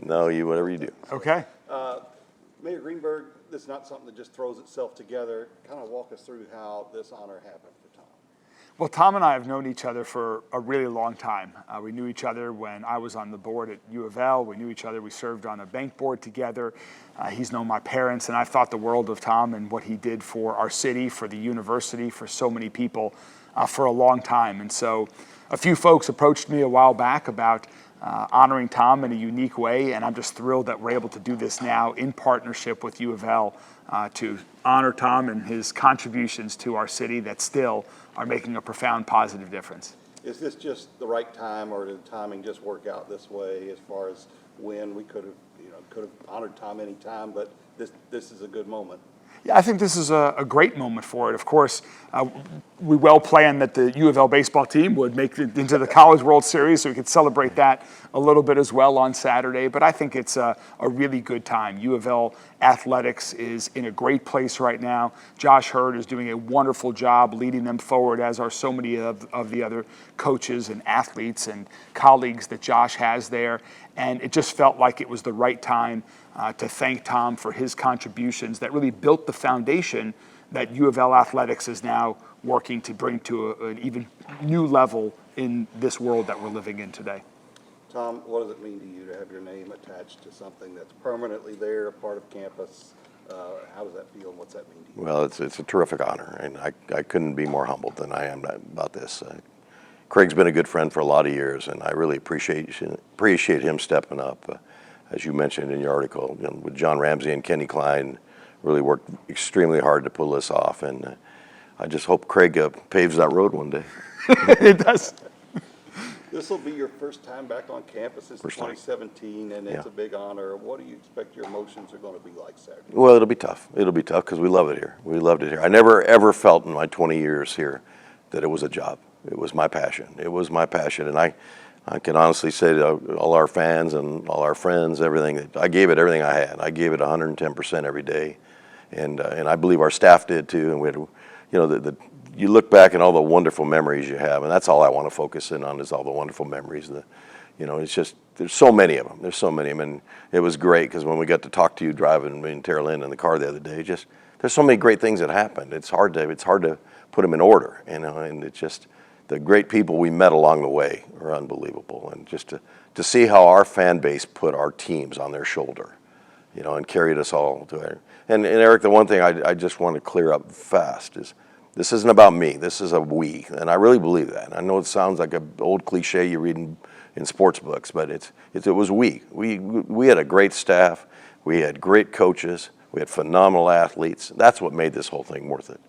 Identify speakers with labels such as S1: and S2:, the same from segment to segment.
S1: No, whatever you do.
S2: Okay.
S3: Mayor Greenberg, this is not something that just throws itself together. Kind of walk us through how this honor happened for Tom.
S2: Well, Tom and I have known each other for a really long time. We knew each other when I was on the board at U of L. We knew each other. We served on a bank board together. He's known my parents, and I've thought the world of Tom and what he did for our city, for the university, for so many people for a long time. And so a few folks approached me a while back about honoring Tom in a unique way, and I'm just thrilled that we're able to do this now in partnership with U of L to honor Tom and his contributions to our city that still are making a profound positive difference.
S3: Is this just the right time, or did the timing just work out this way as far as when we could have honored Tom any time, but this is a good moment?
S2: Yeah, I think this is a great moment for it. Of course, we well planned that the U of L baseball team would make it into the College World Series, so we could celebrate that a little bit as well on Saturday. But I think it's a really good time. U of L athletics is in a great place right now. Josh Hurd is doing a wonderful job leading them forward, as are so many of the other coaches and athletes and colleagues that Josh has there. And it just felt like it was the right time to thank Tom for his contributions that really built the foundation that U of L athletics is now working to bring to an even new level in this world that we're living in today.
S3: Tom, what does it mean to you to have your name attached to something that's permanently there, a part of campus? How does that feel, and what's that mean to you?
S1: Well, it's a terrific honor, and I couldn't be more humbled than I am about this. Craig's been a good friend for a lot of years, and I really appreciate him stepping up. As you mentioned in your article, with John Ramsey and Kenny Klein, really worked extremely hard to pull this off, and I just hope Craig paves that road one day.
S2: It does.
S3: This will be your first time back on campus since 2017, and it's a big honor. What do you expect your emotions are going to be like Saturday?
S1: Well, it'll be tough. It'll be tough because we love it here. We loved it here. I never, ever felt in my 20 years here that it was a job. It was my passion. It was my passion, and I can honestly say to all our fans and all our friends, everything, I gave it everything I had. I gave it 110% every day, and I believe our staff did too. And we had, you look back and all the wonderful memories you have, and that's all I want to focus in on is all the wonderful memories. It's just there's so many of them. There's so many of them, and it was great because when we got to talk to you driving me and Tara Lynn in the car the other day, there's so many great things that happened. It's hard to put them in order, and it's just. The great people we met along the way are unbelievable, and just to see how our fan base put our teams on their shoulder, and carried us all to it. And Eric, the one thing I just want to clear up fast is this isn't about me. This is a we, and I really believe that. And I know it sounds like an old cliche you read in sports books, but it was we. We had a great staff. We had great coaches. We had phenomenal athletes. That's what made this whole thing worth it.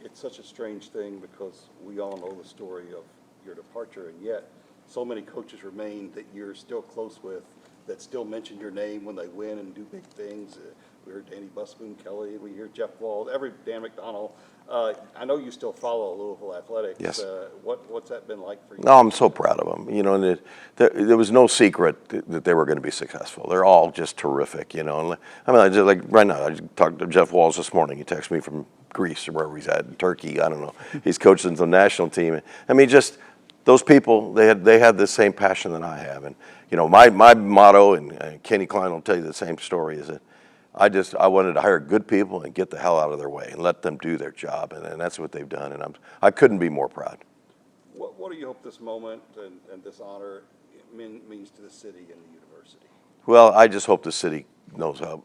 S3: It's such a strange thing because we all know the story of your departure, and yet so many coaches remain that you're still close with, that still mention your name when they win and do big things. We heard Danny Busboom Kelly, we hear Jeff Wald, Dan McDonald. I know you still follow Louisville athletics.
S1: Yes.
S3: What's that been like for you?
S1: No, I'm so proud of them. And there was no secret that they were going to be successful. They're all just terrific. I mean, like right now, I talked to Jeff Walls this morning. He texted me from Greece or wherever he's at, in Turkey. I don't know. He's coaching the national team. I mean, just those people. They had the same passion that I have. And my motto, and Kenny Klein will tell you the same story, is that I wanted to hire good people and get the hell out of their way and let them do their job, and that's what they've done. And I couldn't be more proud.
S3: What do you hope this moment and this honor means to the city and the university?
S1: Well, I just hope the city knows how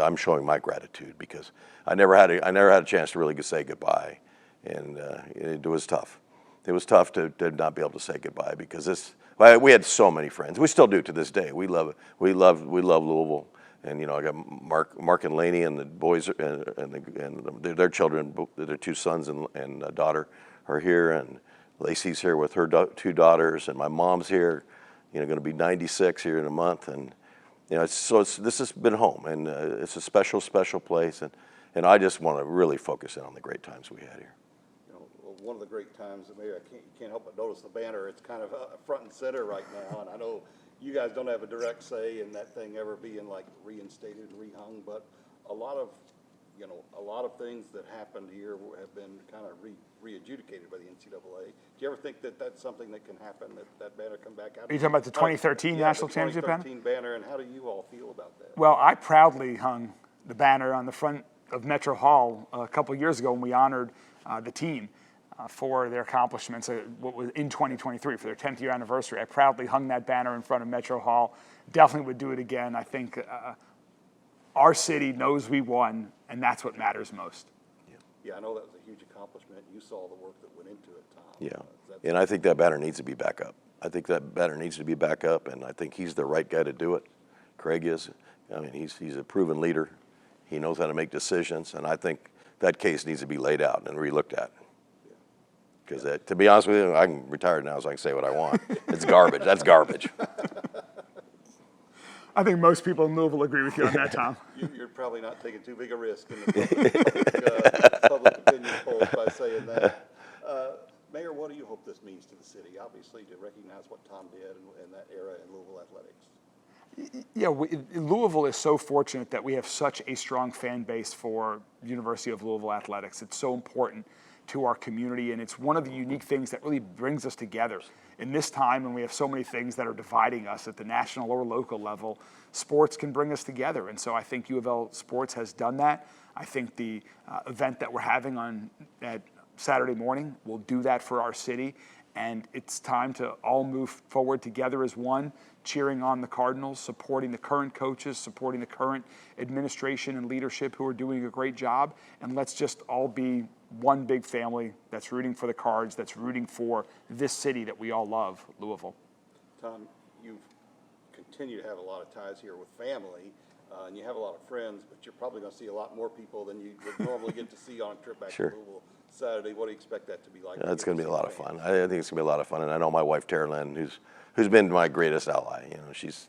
S1: I'm showing my gratitude, because I never had a chance to really say goodbye, and it was tough. It was tough to not be able to say goodbye, because we had so many friends. We still do to this day. We love Louisville. And I got Mark and Laney and the boys and their children, their two sons and a daughter are here, and Lacey's here with her two daughters, and my mom's here, going to be 96 here in a month, and this has been home, and it's a special place, and I just want to really focus in on the great times we had here.
S3: One of the great times, maybe you can't help but notice the banner. It's kind of front and center right now, and I know you guys don't have a direct say in that thing ever being like reinstated and rehung, but a lot of you know, a lot of things that happened here have been kind of re-adjudicated by the NCAA. Do you ever think that that's something that can happen, that banner come back out?
S2: Are you talking about the 2013 National Championship banner?
S3: 2013 banner, and how do you all feel about that?
S2: Well, I proudly hung the banner on the front of Metro Hall a couple years ago when we honored the team for their accomplishments what was in 2023 for their 10th year anniversary. I proudly hung that banner in front of Metro Hall. Definitely would do it again. I think our city knows we won, and that's what matters most.
S3: Yeah, I know that was a huge accomplishment. You saw the work that went into it, Tom.
S1: Yeah, and I think that banner needs to be back up. I think that banner needs to be back up, and I think he's the right guy to do it. Craig is. I mean, he's a proven leader. He knows how to make decisions, and I think that case needs to be laid out and re-looked at. Because to be honest with you, I'm retired now, so I can say what I want. It's garbage. That's garbage.
S2: I think most people in Louisville agree with you on that, Tom.
S3: You're probably not taking too big a risk in the public opinion polls by saying that. Mayor, what do you hope this means to the city? Obviously, to recognize what Tom did in that era in Louisville athletics.
S2: Yeah, Louisville is so fortunate that we have such a strong fan base for University of Louisville athletics. It's so important to our community, and it's one of the unique things that really brings us together. In this time when we have so many things that are dividing us at the national or local level, sports can bring us together, and so I think U of L Sports has done that. I think the event that we're having at Saturday morning will do that for our city, and it's time to all move forward together as one, cheering on the Cardinals, supporting the current coaches, supporting the current administration and leadership who are doing a great job, and let's just all be one big family that's rooting for the Cards, that's rooting for this city that we all love, Louisville.
S3: Tom, you've continued to have a lot of ties here with family, and you have a lot of friends, but you're probably going to see a lot more people than you would normally get to see on a trip back to Louisville Saturday. What do you expect that to be like?
S1: It's going to be a lot of fun. I think it's going to be a lot of fun, and I know my wife, Tara Lynn, who's been my greatest ally. You know, she's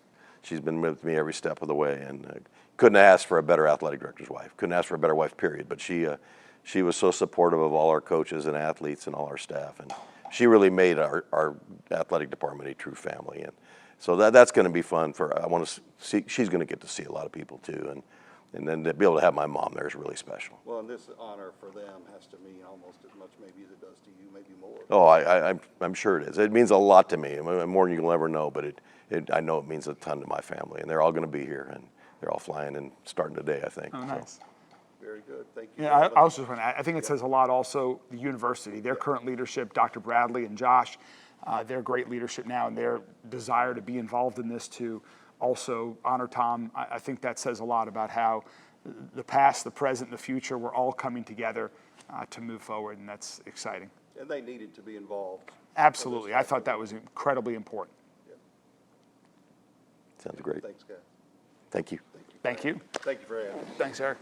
S1: been with me every step of the way, and couldn't ask for a better athletic director's wife. Couldn't ask for a better wife, period. But she was so supportive of all our coaches and athletes and all our staff, and she really made our athletic department a true family. And so that's going to be fun I want to see. She's going to get to see a lot of people too, and then to be able to have my mom there is really special.
S3: Well, and this honor for them has to mean almost as much maybe as it does to you, maybe more.
S1: Oh, I'm sure it is. It means a lot to me, more than you'll ever know. But I know it means a ton to my family, and they're all going to be here, and they're all flying and starting today, I think.
S2: Oh, nice.
S1: So.
S3: Very good. Thank you.
S2: Yeah, I was just want to add, I think it says a lot also, the university, their current leadership, Dr. Bradley and Josh, their great leadership now and their desire to be involved in this to also honor Tom. I think that says a lot about how the past, the present, and the future, we're all coming together to move forward, and that's exciting.
S3: And they needed to be involved.
S2: Absolutely. I thought that was incredibly important.
S3: Yeah.
S1: Sounds great.
S3: Thanks, guys.
S1: Thank you.
S2: Thank you.
S3: Thank you for having me.
S2: Thanks, Eric.